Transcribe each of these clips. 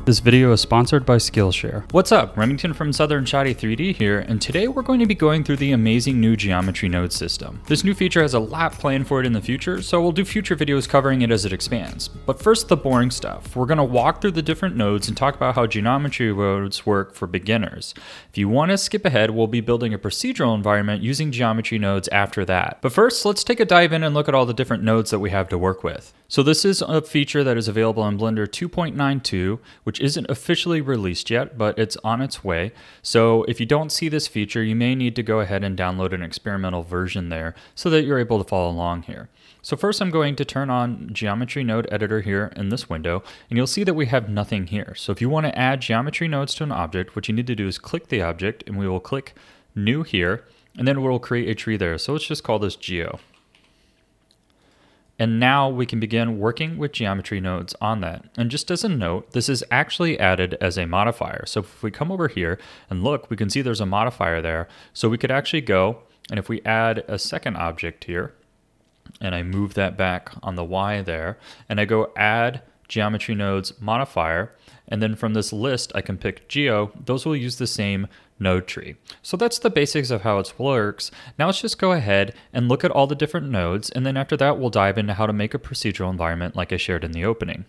This video is sponsored by Skillshare. What's up? Remington from Southern Shoddy 3D here, and today we're going to be going through the amazing new geometry node system. This new feature has a lot planned for it in the future, so we'll do future videos covering it as it expands. But first, the boring stuff. We're going to walk through the different nodes and talk about how geometry nodes work for beginners. If you want to skip ahead, we'll be building a procedural environment using geometry nodes after that. But first, let's take a dive in and look at all the different nodes that we have to work with. So this is a feature that is available in Blender 2.92, which isn't officially released yet, but it's on its way. So if you don't see this feature, you may need to go ahead and download an experimental version there so that you're able to follow along here. So first I'm going to turn on Geometry Node Editor here in this window, and you'll see that we have nothing here. So if you want to add geometry nodes to an object, what you need to do is click the object, and we will click New here, and then we'll create a tree there. So let's just call this Geo. And now we can begin working with geometry nodes on that. And just as a note, this is actually added as a modifier. So if we come over here and look, we can see there's a modifier there. So we could actually go, and if we add a second object here, and I move that back on the Y there, and I go add geometry nodes modifier, and then from this list I can pick Geo, those will use the same node tree. So that's the basics of how it works. Now let's just go ahead and look at all the different nodes, and then after that we'll dive into how to make a procedural environment like I shared in the opening.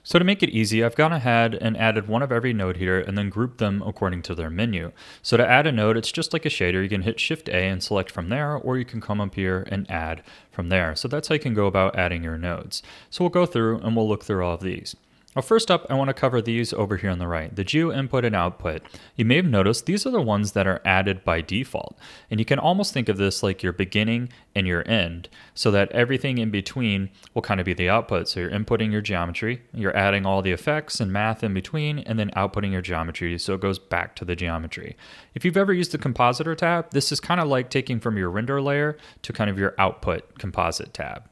So to make it easy, I've gone ahead and added one of every node here and then grouped them according to their menu. So to add a node, it's just like a shader. You can hit Shift A and select from there, or you can come up here and add from there. So that's how you can go about adding your nodes. So we'll go through and we'll look through all of these. Well, first up, I want to cover these over here on the right, the Geo Input and Output. You may have noticed these are the ones that are added by default. And you can almost think of this like your beginning and your end, so that everything in between will kind of be the output. So you're inputting your geometry, you're adding all the effects and math in between, and then outputting your geometry, so it goes back to the geometry. If you've ever used the Compositor tab, this is kind of like taking from your render layer to kind of your output composite tab.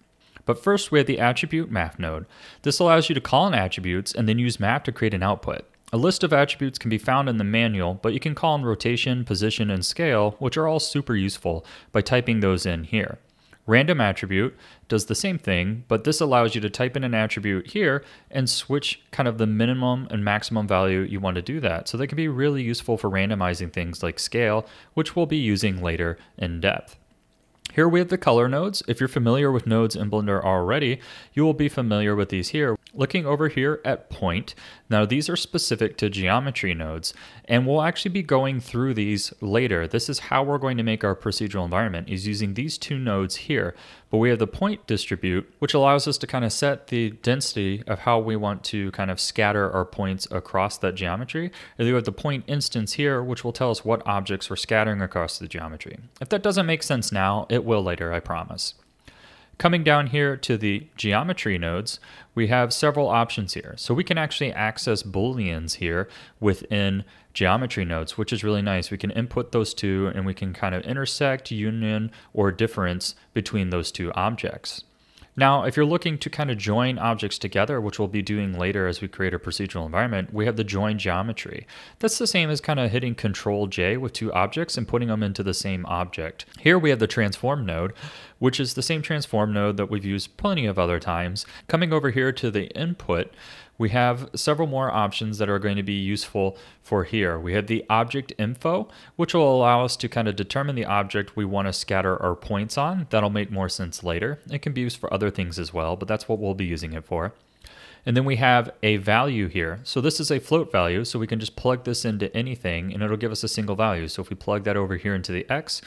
But first we have the attribute map node. This allows you to call in attributes and then use map to create an output. A list of attributes can be found in the manual, but you can call in rotation, position, and scale, which are all super useful, by typing those in here. Random attribute does the same thing, but this allows you to type in an attribute here and switch kind of the minimum and maximum value you want to do that. So they can be really useful for randomizing things like scale, which we'll be using later in depth. Here we have the color nodes. If you're familiar with nodes in Blender already, you will be familiar with these here. Looking over here at point, now these are specific to geometry nodes, and we'll actually be going through these later. This is how we're going to make our procedural environment, is using these two nodes here. But we have the point distribute, which allows us to kind of set the density of how we want to kind of scatter our points across that geometry. And we have the point instance here, which will tell us what objects we're scattering across the geometry. If that doesn't make sense now, it will later, I promise. Coming down here to the geometry nodes, we have several options here. So we can actually access Booleans here within geometry nodes, which is really nice. We can input those two and we can kind of intersect, union, or difference between those two objects. Now, if you're looking to kind of join objects together, which we'll be doing later as we create a procedural environment, we have the join geometry. That's the same as kind of hitting Control J with two objects and putting them into the same object. Here we have the transform node, which is the same transform node that we've used plenty of other times. Coming over here to the input, we have several more options that are going to be useful for here. We have the object info, which will allow us to kind of determine the object we want to scatter our points on. That'll make more sense later. It can be used for other things as well, but that's what we'll be using it for. And then we have a value here. So this is a float value, so we can just plug this into anything and it'll give us a single value. So if we plug that over here into the x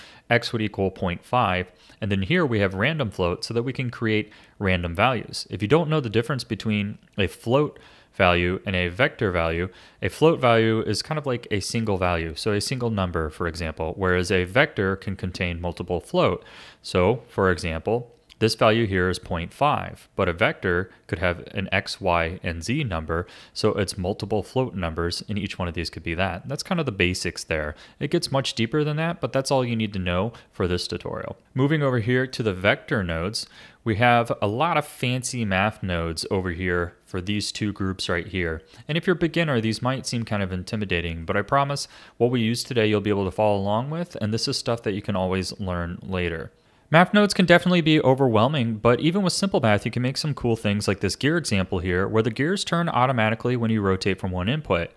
would equal 0.5. And then here we have random float so that we can create random values. If you don't know the difference between a float value and a vector value, a float value is kind of like a single value, so a single number, for example, whereas a vector can contain multiple float. So, for example, this value here is 0.5, but a vector could have an x, y, and z number, so it's multiple float numbers, and each one of these could be that. That's kind of the basics there. It gets much deeper than that, but that's all you need to know for this tutorial. Moving over here to the vector nodes, we have a lot of fancy math nodes over here for these two groups right here. And if you're a beginner, these might seem kind of intimidating, but I promise what we use today you'll be able to follow along with, and this is stuff that you can always learn later. Math nodes can definitely be overwhelming, but even with simple math, you can make some cool things like this gear example here, where the gears turn automatically when you rotate from one input.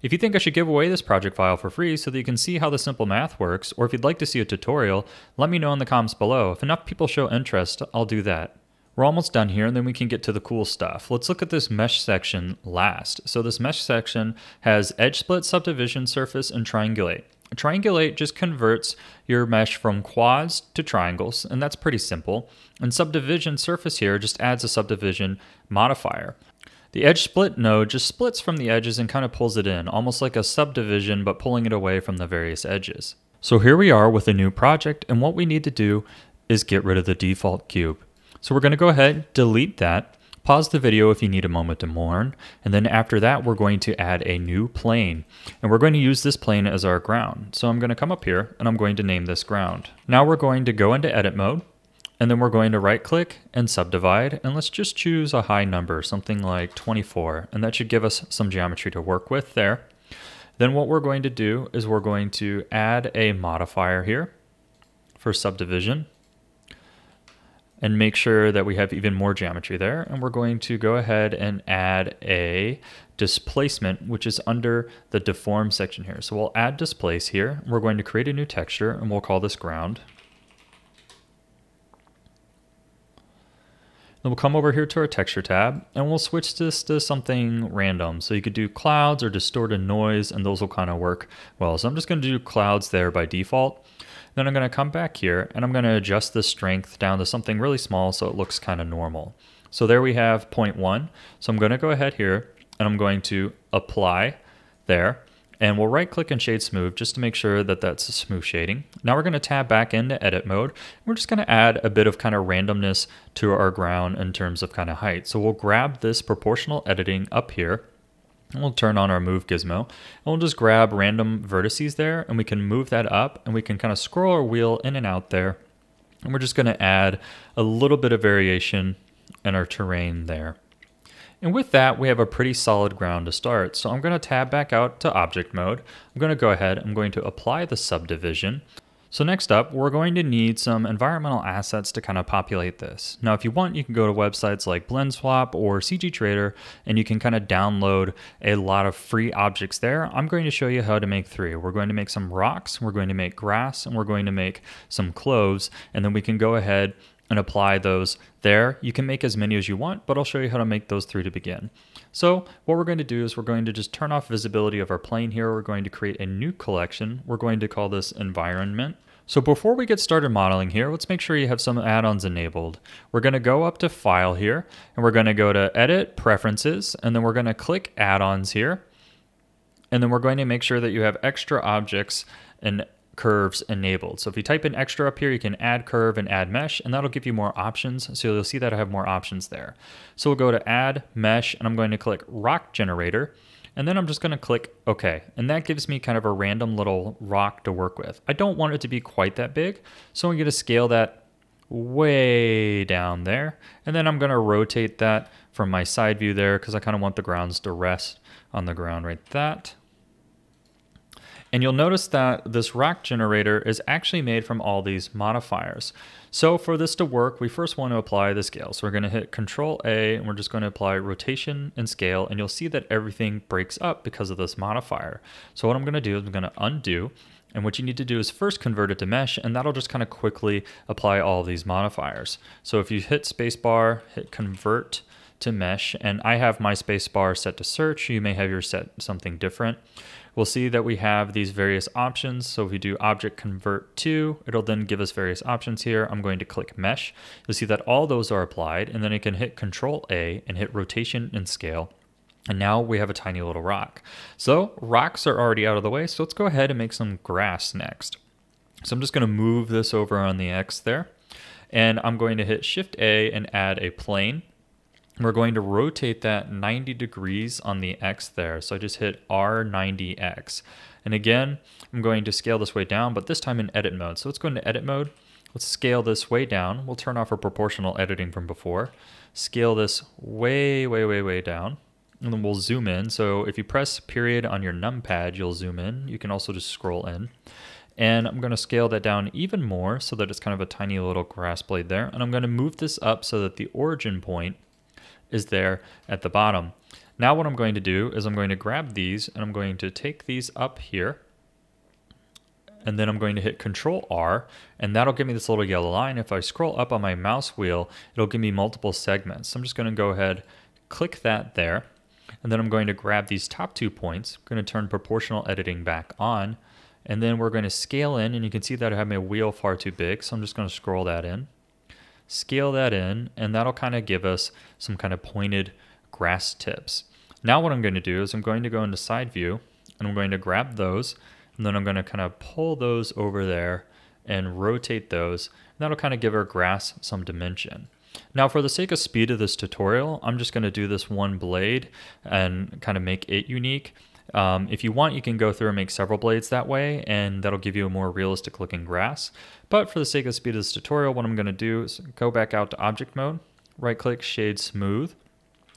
If you think I should give away this project file for free so that you can see how the simple math works, or if you'd like to see a tutorial, let me know in the comments below. If enough people show interest, I'll do that. We're almost done here, and then we can get to the cool stuff. Let's look at this mesh section last. So this mesh section has edge split, subdivision, surface, and triangulate. Triangulate just converts your mesh from quads to triangles, and that's pretty simple. And subdivision surface here just adds a subdivision modifier. The edge split node just splits from the edges and kind of pulls it in, almost like a subdivision, but pulling it away from the various edges. So here we are with a new project, and what we need to do is get rid of the default cube. So we're going to go ahead, delete that, pause the video if you need a moment to mourn, and then after that we're going to add a new plane. And we're going to use this plane as our ground. So I'm going to come up here and I'm going to name this ground. Now we're going to go into edit mode, and then we're going to right click and subdivide, and let's just choose a high number, something like 24, and that should give us some geometry to work with there. Then what we're going to do is we're going to add a modifier here for subdivision, and make sure that we have even more geometry there. And we're going to go ahead and add a displacement, which is under the deform section here. So we'll add displace here. We're going to create a new texture, and we'll call this ground. Then we'll come over here to our texture tab, and we'll switch this to something random. So you could do clouds or distorted noise, and those will kind of work well. So I'm just going to do clouds there by default. Then I'm going to come back here, and I'm going to adjust the strength down to something really small so it looks kind of normal. So there we have 0.1. So I'm going to go ahead here, and I'm going to apply there, and we'll right click and shade smooth just to make sure that that's a smooth shading. Now we're going to tab back into edit mode. We're just going to add a bit of kind of randomness to our ground in terms of kind of height. So we'll grab this proportional editing up here, and we'll turn on our move gizmo, and we'll just grab random vertices there, and we can move that up, and we can kind of scroll our wheel in and out there. And we're just going to add a little bit of variation in our terrain there. And with that, we have a pretty solid ground to start. So I'm going to tab back out to object mode. I'm going to go ahead, I'm going to apply the subdivision. So next up, we're going to need some environmental assets to kind of populate this. Now, if you want, you can go to websites like BlendSwap or CG Trader, and you can kind of download a lot of free objects there. I'm going to show you how to make 3. We're going to make some rocks, we're going to make grass, and we're going to make some clothes, and then we can go ahead and apply those there. You can make as many as you want, but I'll show you how to make those 3 to begin. So what we're going to do is we're going to just turn off visibility of our plane here. We're going to create a new collection. We're going to call this environment. So before we get started modeling here, let's make sure you have some add-ons enabled. We're going to go up to File here, and we're going to go to Edit, Preferences, and then we're going to click Add-ons here. And then we're going to make sure that you have extra objects and curves enabled. So if you type in extra up here, you can add curve and add mesh, and that'll give you more options. So you'll see that I have more options there. So we'll go to add mesh, and I'm going to click rock generator, and then I'm just going to click OK. And that gives me kind of a random little rock to work with. I don't want it to be quite that big, so I'm going to scale that way down there. And then I'm going to rotate that from my side view there because I kind of want the grounds to rest on the ground right that. And you'll notice that this rock generator is actually made from all these modifiers. So for this to work, we first want to apply the scale. So we're going to hit Control A, and we're just going to apply rotation and scale, and you'll see that everything breaks up because of this modifier. So what I'm going to do is I'm going to undo, and what you need to do is first convert it to mesh, and that'll just kind of quickly apply all these modifiers. So if you hit spacebar, hit convert to mesh, and I have my spacebar set to search, you may have yours set something different. We'll see that we have these various options. So if we do object convert to, it'll then give us various options here. I'm going to click mesh. You'll see that all those are applied, and then I can hit Control A and hit rotation and scale. And now we have a tiny little rock. So rocks are already out of the way. So let's go ahead and make some grass next. So I'm just going to move this over on the X there, and I'm going to hit Shift A and add a plane. We're going to rotate that 90 degrees on the X there. So I just hit R90X. And again, I'm going to scale this way down, but this time in edit mode. So let's go into edit mode. Let's scale this way down. We'll turn off our proportional editing from before. Scale this way, way, way, way down. And then we'll zoom in. So if you press period on your numpad, you'll zoom in. You can also just scroll in. And I'm going to scale that down even more so that it's kind of a tiny little grass blade there. And I'm going to move this up so that the origin point is there at the bottom. Now what I'm going to do is I'm going to grab these and I'm going to take these up here. And then I'm going to hit Control R, and that'll give me this little yellow line. If I scroll up on my mouse wheel, it'll give me multiple segments. So I'm just going to go ahead, click that there, and then I'm going to grab these top 2 points. I'm going to turn proportional editing back on, and then we're going to scale in, and you can see that I have my wheel far too big, so I'm just going to scroll that in, scale that in, and that'll kind of give us some kind of pointed grass tips. Now what I'm going to do is I'm going to go into side view, and I'm going to grab those, and then I'm going to kind of pull those over there and rotate those. And that'll kind of give our grass some dimension. Now for the sake of speed of this tutorial, I'm just going to do this one blade and kind of make it unique. If you want, you can go through and make several blades that way, and that'll give you a more realistic looking grass. But for the sake of speed of this tutorial, what I'm going to do is go back out to object mode, right click, shade smooth,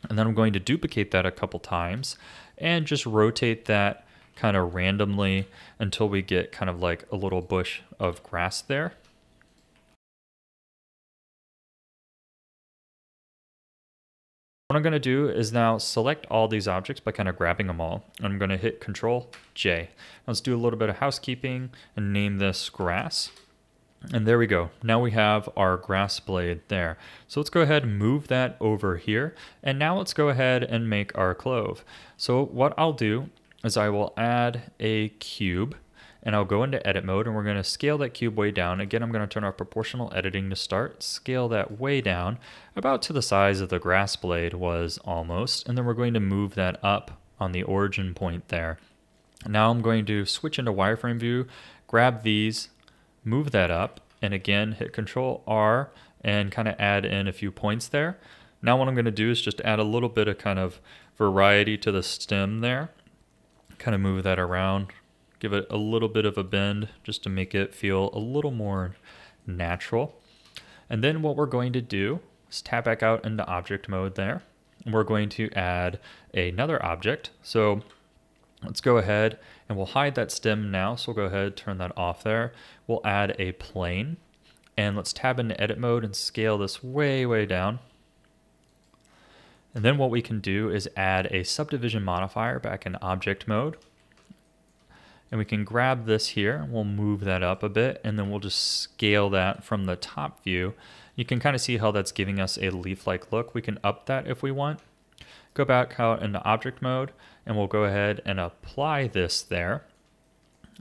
and then I'm going to duplicate that a couple times and just rotate that kind of randomly until we get kind of like a little bush of grass there. What I'm going to do is now select all these objects by kind of grabbing them all. I'm going to hit Control J. Let's do a little bit of housekeeping and name this grass. And there we go. Now we have our grass blade there. So let's go ahead and move that over here. And now let's go ahead and make our clove. So what I'll do is I will add a cube, and I'll go into edit mode, and we're going to scale that cube way down. Again, I'm going to turn off proportional editing to start, scale that way down, about to the size of the grass blade was almost, and then we're going to move that up on the origin point there. Now I'm going to switch into wireframe view, grab these, move that up, and again hit Control R and kind of add in a few points there. Now what I'm going to do is just add a little bit of kind of variety to the stem there. Kind of move that around, give it a little bit of a bend just to make it feel a little more natural. And then what we're going to do is tap back out into object mode there. And we're going to add another object. So let's go ahead and we'll hide that stem now. So we'll go ahead and turn that off there. We'll add a plane, and let's tab into edit mode and scale this way, way down. And then what we can do is add a subdivision modifier back in object mode. And we can grab this here, we'll move that up a bit, and then we'll just scale that from the top view. You can kind of see how that's giving us a leaf-like look. We can up that if we want. Go back out into object mode, and we'll go ahead and apply this there.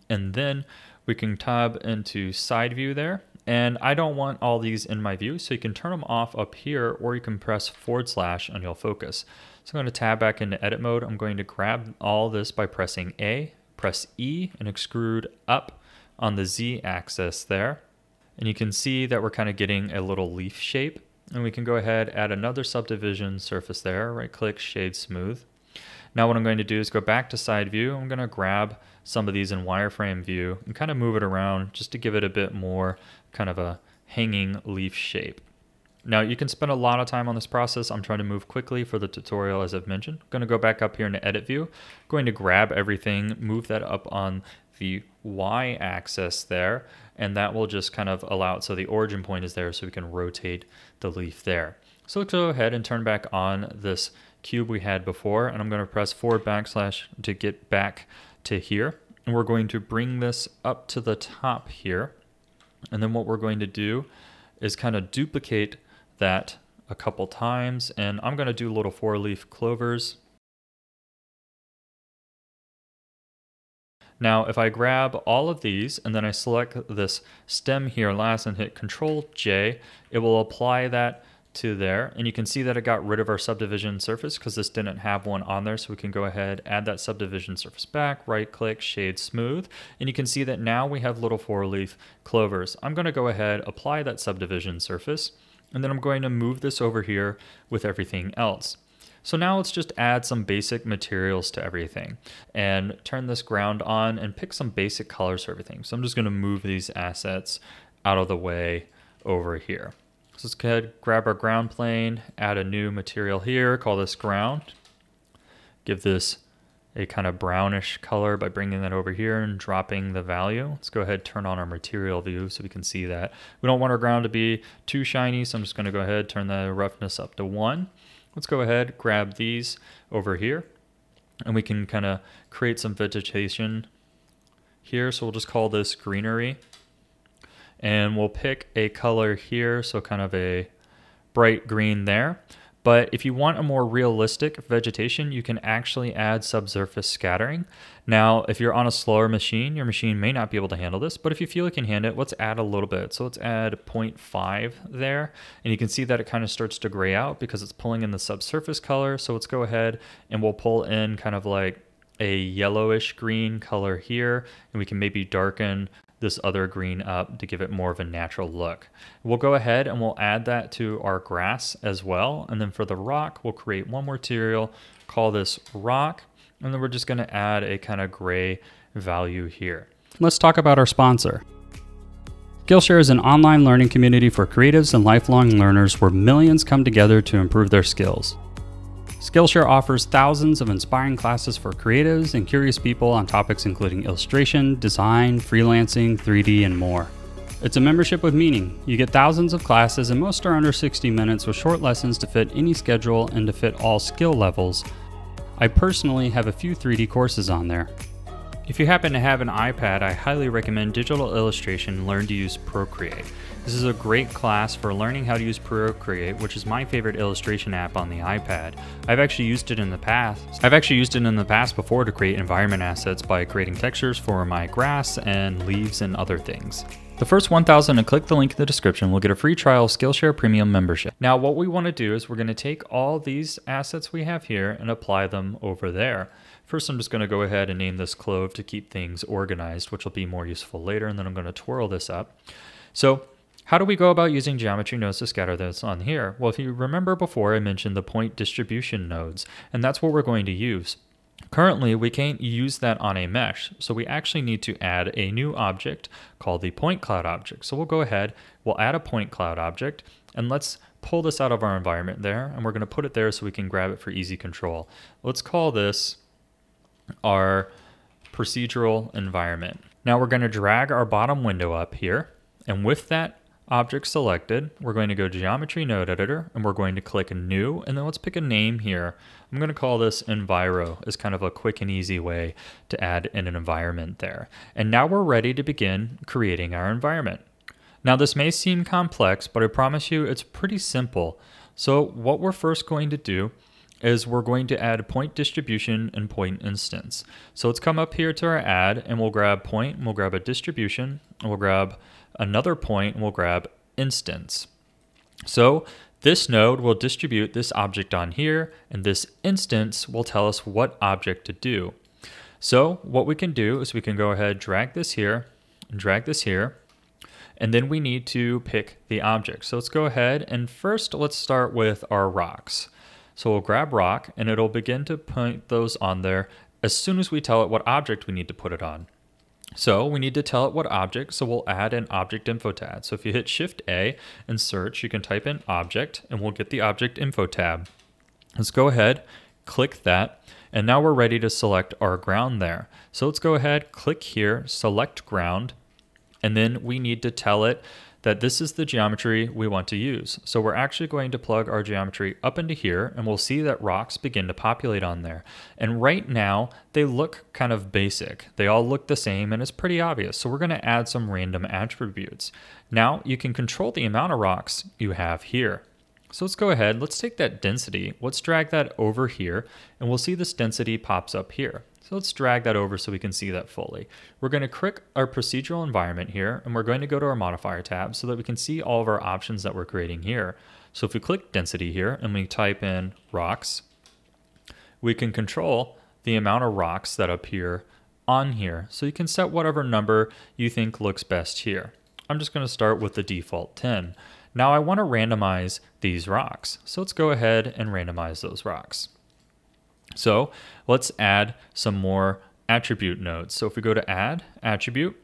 And then we can tab into side view there. And I don't want all these in my view, so you can turn them off up here, or you can press / and you'll focus. So I'm going to tab back into edit mode. I'm going to grab all this by pressing A, press E, and extrude up on the Z axis there. And you can see that we're kind of getting a little leaf shape. And we can go ahead, add another subdivision surface there, right click, shade smooth. Now what I'm going to do is go back to side view. I'm going to grab some of these in wireframe view and kind of move it around just to give it a bit more kind of a hanging leaf shape. Now you can spend a lot of time on this process. I'm trying to move quickly for the tutorial as I've mentioned. I'm going to go back up here into edit view, going to grab everything, move that up on the Y axis there, and that will just kind of allow it so the origin point is there so we can rotate the leaf there. So let's go ahead and turn back on this cube we had before, and I'm going to press / to get back to here. And we're going to bring this up to the top here. And then what we're going to do is kind of duplicate that a couple times, and I'm going to do little 4-leaf clovers. Now if I grab all of these and then I select this stem here last and hit Control J, it will apply that to there, and you can see that it got rid of our subdivision surface because this didn't have one on there. So we can go ahead, add that subdivision surface back, right click, shade smooth, and you can see that now we have little 4-leaf clovers. I'm going to go ahead, apply that subdivision surface, and then I'm going to move this over here with everything else. So now let's just add some basic materials to everything and turn this ground on and pick some basic colors for everything. So I'm just going to move these assets out of the way over here. So let's go ahead, grab our ground plane, add a new material here, call this ground. Give this a kind of brownish color by bringing that over here and dropping the value. Let's go ahead and turn on our material view so we can see that. We don't want our ground to be too shiny, so I'm just going to go ahead and turn the roughness up to 1. Let's go ahead, grab these over here, and we can kind of create some vegetation here. So we'll just call this greenery, and we'll pick a color here, so kind of a bright green there. But if you want a more realistic vegetation, you can actually add subsurface scattering. Now, if you're on a slower machine, your machine may not be able to handle this, but if you feel it can handle it, let's add a little bit. So let's add 0.5 there, and you can see that it kind of starts to gray out because it's pulling in the subsurface color. So let's go ahead and we'll pull in kind of like a yellowish green color here, and we can maybe darken this other green up to give it more of a natural look. We'll go ahead and we'll add that to our grass as well. And then for the rock, we'll create one more material, call this rock, and then we're just gonna add a kind of gray value here. Let's talk about our sponsor. Skillshare is an online learning community for creatives and lifelong learners where millions come together to improve their skills. Skillshare offers thousands of inspiring classes for creatives and curious people on topics including illustration, design, freelancing, 3D, and more. It's a membership with meaning. You get thousands of classes, and most are under 60 minutes with short lessons to fit any schedule and to fit all skill levels. I personally have a few 3D courses on there. If you happen to have an iPad, I highly recommend Digital Illustration Learn to Use Procreate. This is a great class for learning how to use Procreate, which is my favorite illustration app on the iPad. I've actually used it in the past before to create environment assets by creating textures for my grass and leaves and other things. The first 1,000 to click the link in the description will get a free trial of Skillshare Premium membership. Now what we want to do is we're going to take all these assets we have here and apply them over there. First, I'm just going to go ahead and name this clove to keep things organized, which will be more useful later, and then I'm going to twirl this up. So how do we go about using geometry nodes to scatter this on here? Well, if you remember before, I mentioned the point distribution nodes, and that's what we're going to use. Currently, we can't use that on a mesh, so we actually need to add a new object called the point cloud object. So we'll go ahead, we'll add a point cloud object, and let's pull this out of our environment there, and we're going to put it there so we can grab it for easy control. Let's call this our procedural environment. Now we're going to drag our bottom window up here, and with that object selected, we're going to go Geometry Node Editor, and we're going to click New, and then let's pick a name here. I'm going to call this Enviro as kind of a quick and easy way to add in an environment there. And now we're ready to begin creating our environment. Now this may seem complex, but I promise you it's pretty simple. So what we're first going to do is we're going to add point distribution and point instance. So let's come up here to our add, and we'll grab point, and we'll grab a distribution, and we'll grab another point, and we'll grab instance. So this node will distribute this object on here, and this instance will tell us what object to do. So what we can do is we can go ahead, drag this here, and drag this here, and then we need to pick the object. So let's go ahead, and first let's start with our rocks. So we'll grab rock, and it'll begin to point those on there as soon as we tell it what object we need to put it on. So we need to tell it what object, so we'll add an object info tab. So if you hit Shift A and search, you can type in object, and we'll get the object info tab. Let's go ahead, click that, and now we're ready to select our ground there. So let's go ahead, click here, select ground, and then we need to tell it that this is the geometry we want to use. So we're actually going to plug our geometry up into here, and we'll see that rocks begin to populate on there. And right now, they look kind of basic. They all look the same, and it's pretty obvious. So we're gonna add some random attributes. Now, you can control the amount of rocks you have here. So let's go ahead, let's take that density, let's drag that over here, and we'll see this density pops up here. So let's drag that over so we can see that fully. We're going to click our procedural environment here, and we're going to go to our modifier tab so that we can see all of our options that we're creating here. So if we click density here and we type in rocks, we can control the amount of rocks that appear on here. So you can set whatever number you think looks best here. I'm just going to start with the default 10. Now I want to randomize these rocks. So let's go ahead and randomize those rocks. So let's add some more attribute nodes. So if we go to add attribute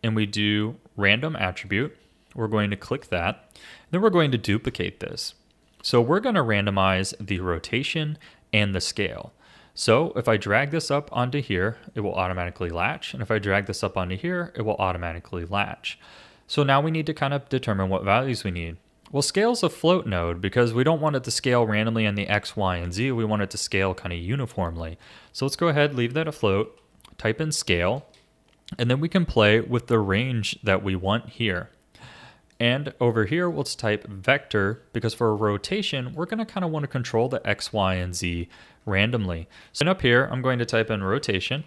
and we do random attribute, we're going to click that. Then we're going to duplicate this. So we're going to randomize the rotation and the scale. So if I drag this up onto here, it will automatically latch. And if I drag this up onto here, it will automatically latch. So now we need to kind of determine what values we need. Well, scale's a float node because we don't want it to scale randomly in the X, Y, and Z. We want it to scale kind of uniformly. So let's go ahead, leave that a float, type in scale, and then we can play with the range that we want here. And over here, let's type vector because for a rotation, we're going to kind of want to control the X, Y, and Z randomly. So up here, I'm going to type in rotation.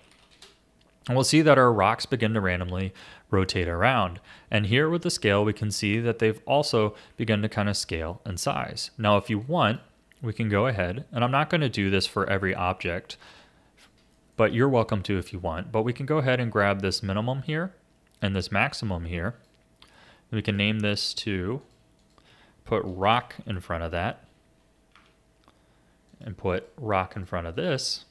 And we'll see that our rocks begin to randomly rotate around. And here with the scale, we can see that they've also begun to kind of scale in size. Now, if you want, we can go ahead, and I'm not going to do this for every object, but you're welcome to if you want. But we can go ahead and grab this minimum here and this maximum here. We can name this to put rock in front of that and put rock in front of this.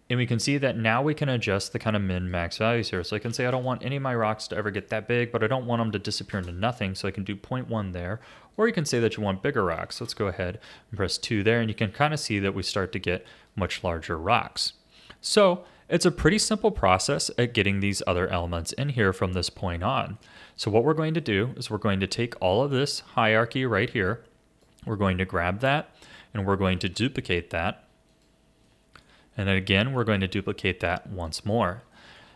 And we can see that now we can adjust the kind of min-max values here. So I can say I don't want any of my rocks to ever get that big, but I don't want them to disappear into nothing. So I can do 0.1 there. Or you can say that you want bigger rocks. Let's go ahead and press 2 there. And you can kind of see that we start to get much larger rocks. So it's a pretty simple process at getting these other elements in here from this point on. So what we're going to do is we're going to take all of this hierarchy right here. We're going to grab that and we're going to duplicate that. And then again, we're going to duplicate that once more.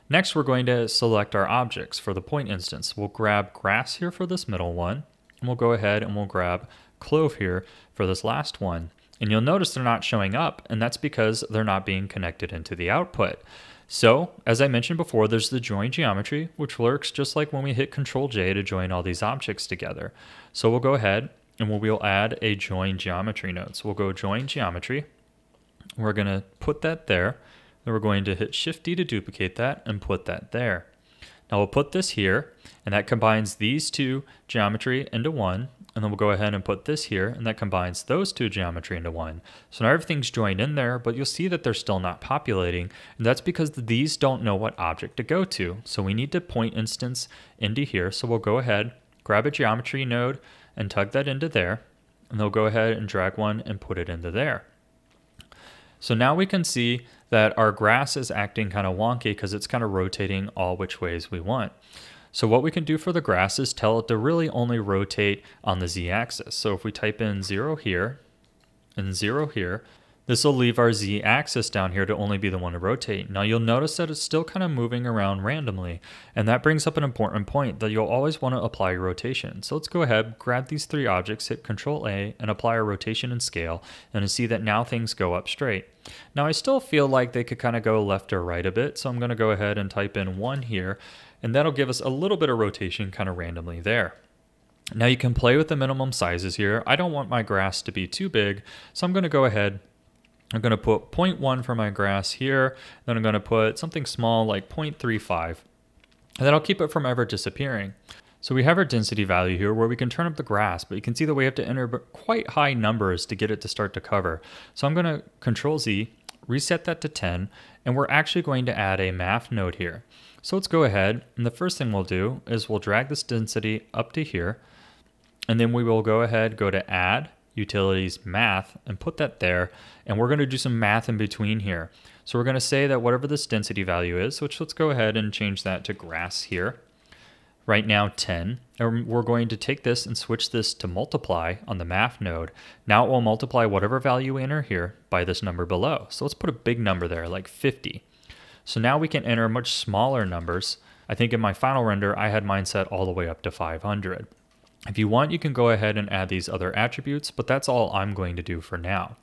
Next, we're going to select our objects for the point instance. We'll grab grass here for this middle one, and we'll go ahead and we'll grab clove here for this last one. And you'll notice they're not showing up, and that's because they're not being connected into the output. So, as I mentioned before, there's the join geometry, which works just like when we hit Control J to join all these objects together. So we'll go ahead and we'll add a join geometry node. So we'll go join geometry. We're going to put that there. Then we're going to hit Shift D to duplicate that and put that there. Now we'll put this here, and that combines these two geometry into one. And then we'll go ahead and put this here, and that combines those two geometry into one. So now everything's joined in there, but you'll see that they're still not populating. And that's because these don't know what object to go to. So we need to point instance into here. So we'll go ahead, grab a geometry node and tug that into there. And they'll go ahead and drag one and put it into there. So now we can see that our grass is acting kind of wonky because it's kind of rotating all which ways we want. So what we can do for the grass is tell it to really only rotate on the z-axis. So if we type in 0 here and 0 here, this will leave our z-axis down here to only be the one to rotate. Now you'll notice that it's still kind of moving around randomly, and that brings up an important point that you'll always want to apply your rotation. So let's go ahead, grab these three objects, hit Control A, and apply our rotation and scale, and you see that now things go up straight. Now I still feel like they could kind of go left or right a bit, so I'm going to go ahead and type in 1 here, and that'll give us a little bit of rotation kind of randomly there. Now you can play with the minimum sizes here. I don't want my grass to be too big, so I'm going to go ahead. I'm going to put 0.1 for my grass here. Then I'm going to put something small like 0.35. And then I'll keep it from ever disappearing. So we have our density value here where we can turn up the grass, but you can see that we have to enter quite high numbers to get it to start to cover. So I'm going to Control Z, reset that to 10, and we're actually going to add a math node here. So let's go ahead, and the first thing we'll do is we'll drag this density up to here, and then we will go ahead, go to Add, Utilities, Math, and put that there, and we're going to do some math in between here. So we're going to say that whatever this density value is, which let's go ahead and change that to grass here, right now 10, and we're going to take this and switch this to multiply on the math node. Now it will multiply whatever value we enter here by this number below. So let's put a big number there, like 50. So now we can enter much smaller numbers. I think in my final render, I had mine set all the way up to 500. If you want, you can go ahead and add these other attributes, but that's all I'm going to do for now.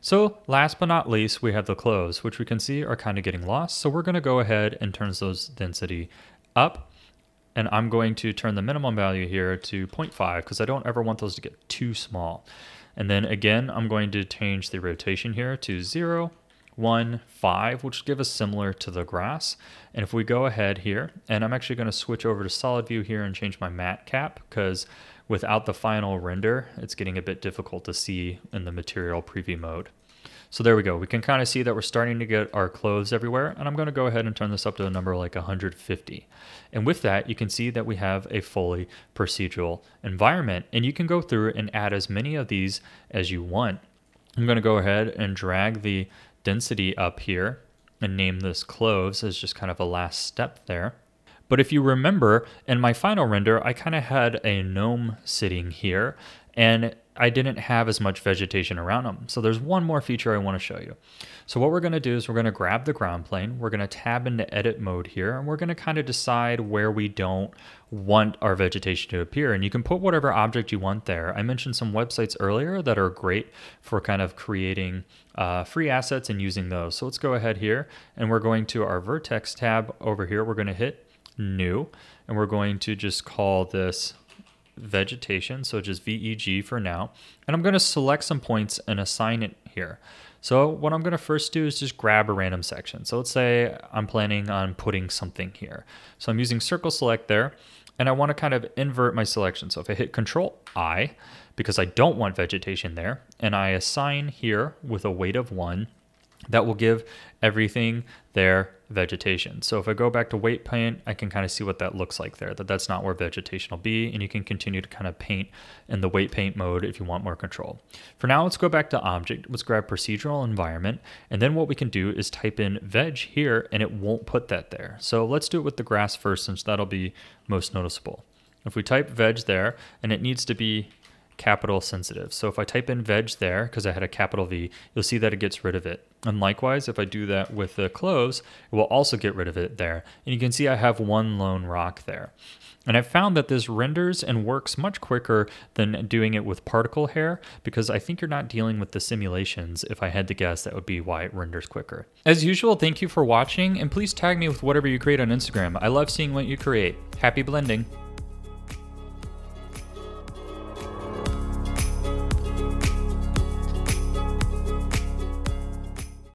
So last but not least, we have the cloves, which we can see are kind of getting lost. So we're going to go ahead and turn those density up. And I'm going to turn the minimum value here to 0.5 because I don't ever want those to get too small. And then again, I'm going to change the rotation here to 0, 1, 5, which will give us similar to the grass. And if we go ahead here, and I'm actually going to switch over to solid view here and change my matte cap because without the final render, it's getting a bit difficult to see in the material preview mode. So there we go. We can kind of see that we're starting to get our clothes everywhere. And I'm going to go ahead and turn this up to a number like 150. And with that, you can see that we have a fully procedural environment. And you can go through and add as many of these as you want. I'm going to go ahead and drag the density up here and name this cloves as just kind of a last step there. But if you remember, in my final render, I kind of had a gnome sitting here, and I didn't have as much vegetation around them. So there's one more feature I want to show you. So what we're going to do is we're going to grab the ground plane, we're going to tab into edit mode here, and we're going to kind of decide where we don't want our vegetation to appear. And you can put whatever object you want there. I mentioned some websites earlier that are great for kind of creating free assets and using those. So let's go ahead here, and we're going to our vertex tab over here. We're going to hit new, and we're going to just call this vegetation, so just VEG for now, and I'm going to select some points and assign it here. So what I'm going to first do is just grab a random section. So let's say I'm planning on putting something here. So I'm using circle select there, and I want to kind of invert my selection. So if I hit Control I, because I don't want vegetation there, and I assign here with a weight of 1, that will give everything their vegetation. So if I go back to weight paint, I can kind of see what that looks like there, that's not where vegetation will be, and you can continue to kind of paint in the weight paint mode if you want more control. For now, let's go back to object, let's grab procedural environment, and then what we can do is type in veg here, and it won't put that there. So let's do it with the grass first, since that'll be most noticeable. If we type veg there, and it needs to be capital sensitive. So if I type in veg there, because I had a capital V, you'll see that it gets rid of it. And likewise, if I do that with the cloves, it will also get rid of it there. And you can see I have one lone rock there. And I've found that this renders and works much quicker than doing it with particle hair, because I think you're not dealing with the simulations. If I had to guess, that would be why it renders quicker. As usual, thank you for watching, and please tag me with whatever you create on Instagram. I love seeing what you create. Happy blending.